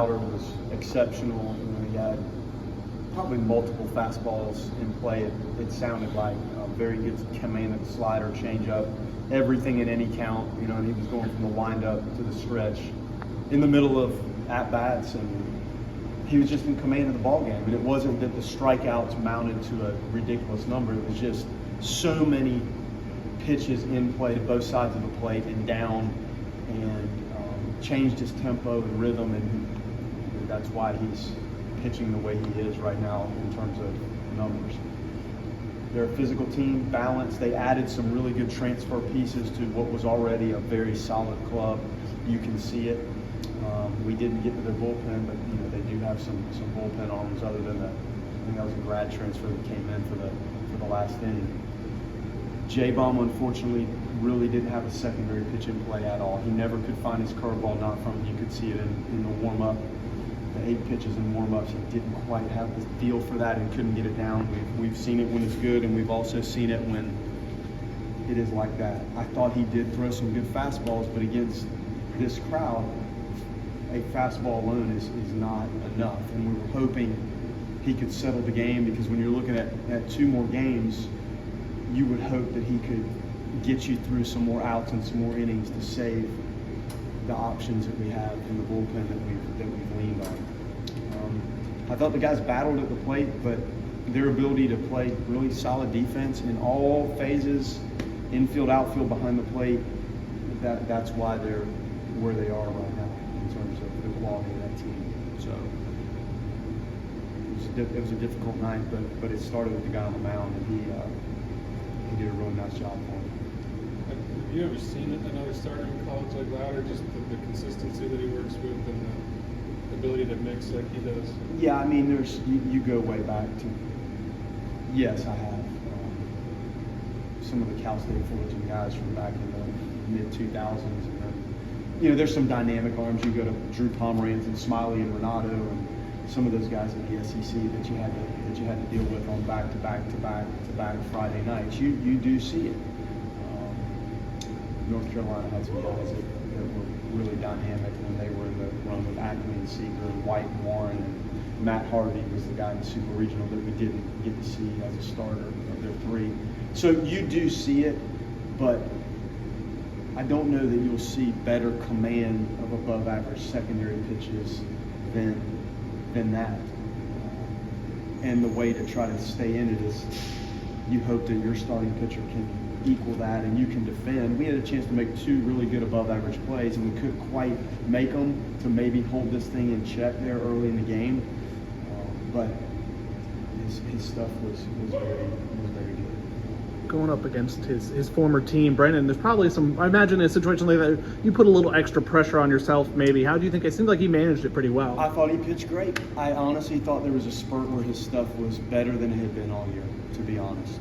Lowder was exceptional. You know, he had probably multiple fastballs in play. It sounded like very good command of the slider, changeup, everything at any count. You know, and he was going from the windup to the stretch in the middle of at bats, and he was just in command of the ball game. And it wasn't that the strikeouts mounted to a ridiculous number. It was just so many pitches in play to both sides of the plate and down, and changed his tempo and rhythm, and that's why he's pitching the way he is right now in terms of numbers. They're a physical team, balanced. They added some really good transfer pieces to what was already a very solid club. You can see it. We didn't get to their bullpen, but you know they do have some bullpen arms other than I think that was a grad transfer that came in for the last inning. J-Baum, unfortunately, really didn't have a secondary pitch in play at all. He never could find his curveball, not from, you could see it in the warm-up, the 8 pitches in warm-ups. He didn't quite have the feel for that and couldn't get it down. We've seen it when it's good, and we've also seen it when it is like that. I thought he did throw some good fastballs, but against this crowd, a fastball alone is not enough. And we were hoping he could settle the game, because when you're looking at 2 more games, you would hope that he could get you through some more outs and some more innings to save the options that we have in the bullpen that we've leaned on. I thought the guys battled at the plate, but their ability to play really solid defense in all phases, infield, outfield, behind the plate, that's why they're where they are right now in terms of the quality of that team. So it was a difficult night, but it started with the guy on the mound, and he did a really nice job for him. Have you ever seen another starter in college like Lowder, just the consistency that he works with and the ability to mix like he does? Yeah, I mean, you go way back to, yes, I have. Some of the Cal State Fullerton guys from back in the mid-2000s. And you know, there's some dynamic arms. You go to Drew Pomeranz and Smiley and Renato and some of those guys in the SEC that you had to deal with on back-to-back Friday nights. You do see it. North Carolina had some guys that were really dynamic when they were in the run with Ackley and Seeger and White and Warren, and Matt Harvey was the guy in the Super Regional that we didn't get to see as a starter of their 3. So you do see it, but I don't know that you'll see better command of above-average secondary pitches than that. And the way to try to stay in it is you hope that your starting pitcher can equal that and you can defend. We had a chance to make 2 really good above-average plays, and we couldn't quite make them to maybe hold this thing in check there early in the game. But his stuff was very good. Going up against his former team, Brendan, there's probably some, I imagine, in a situation like that, you put a little extra pressure on yourself maybe. How do you think? It seemed like he managed it pretty well. I thought he pitched great. I honestly thought there was a spurt where his stuff was better than it had been all year, to be honest.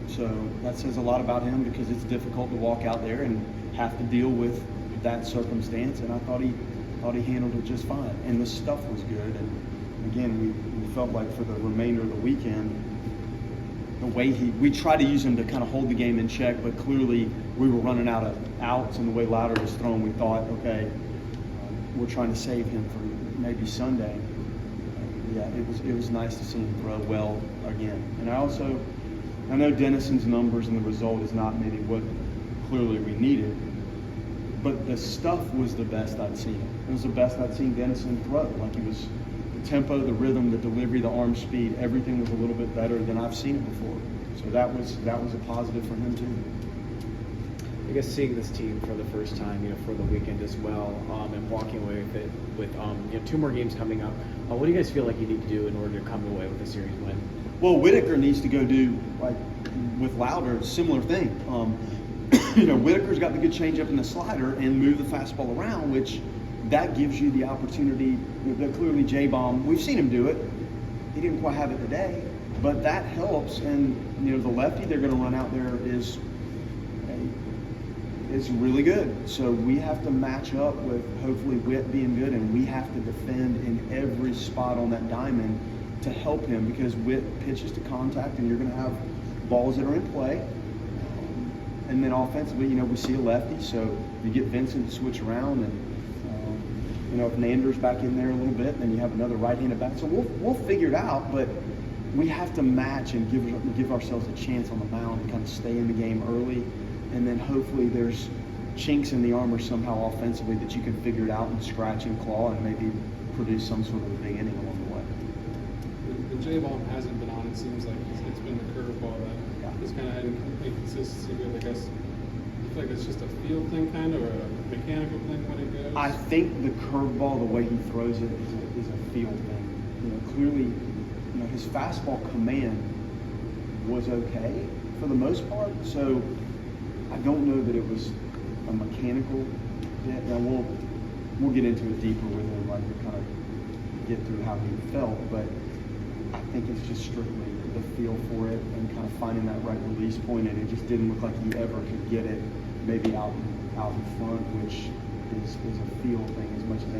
So that says a lot about him, because it's difficult to walk out there and have to deal with that circumstance, and I thought he handled it just fine. And the stuff was good, and again, we felt like for the remainder of the weekend, the way we tried to use him to kind of hold the game in check, but clearly we were running out of outs, and the way Lowder was thrown, we thought, okay, we're trying to save him for maybe Sunday. Yeah, it was nice to see him throw well again. And I know Dennison's numbers and the result is not maybe what clearly we needed, but the stuff was the best I'd seen. It was the best I'd seen Dennison throw. Like, it was the tempo, the rhythm, the delivery, the arm speed, everything was a little bit better than I've seen it before. So that was a positive for him too. I guess seeing this team for the first time, for the weekend as well, and walking away with it with 2 more games coming up. What do you guys feel like you need to do in order to come away with a series win? Well, Whitaker needs to go do, like with Lowder, similar thing. Whitaker's got the good changeup and the slider and move the fastball around, which that gives you the opportunity. That clearly J-Baum, we've seen him do it. He didn't quite have it today, but that helps. And the lefty they're going to run out there is really good. So we have to match up with hopefully Whit being good, and we have to defend in every spot on that diamond to help him, because Whit pitches to contact, and you're going to have balls that are in play. And then offensively, we see a lefty, so you get Vincent to switch around, You know, if Nander's back in there a little bit, then you have another right-handed back. So we'll figure it out, but we have to match and give ourselves a chance on the mound to kind of stay in the game early, and then hopefully there's chinks in the armor somehow offensively that you can figure it out and scratch and claw and maybe produce some sort of a big inning along the way. When J-Ball hasn't been on, it seems like it's been the curveball that has kind of had inconsistency with. I guess I feel like it's just a field thing, kind of, or a mechanical thing when it goes. I think the curveball, the way he throws it, is a field thing. You know, clearly, you know, his fastball command was okay for the most part. So I don't know that it was a mechanical hit. Now we'll get into it deeper with him, like to kind of get through how he felt, but I think it's just strictly the feel for it and kind of finding that right release point, and it just didn't look like you ever could get it maybe out in front, which is a feel thing as much as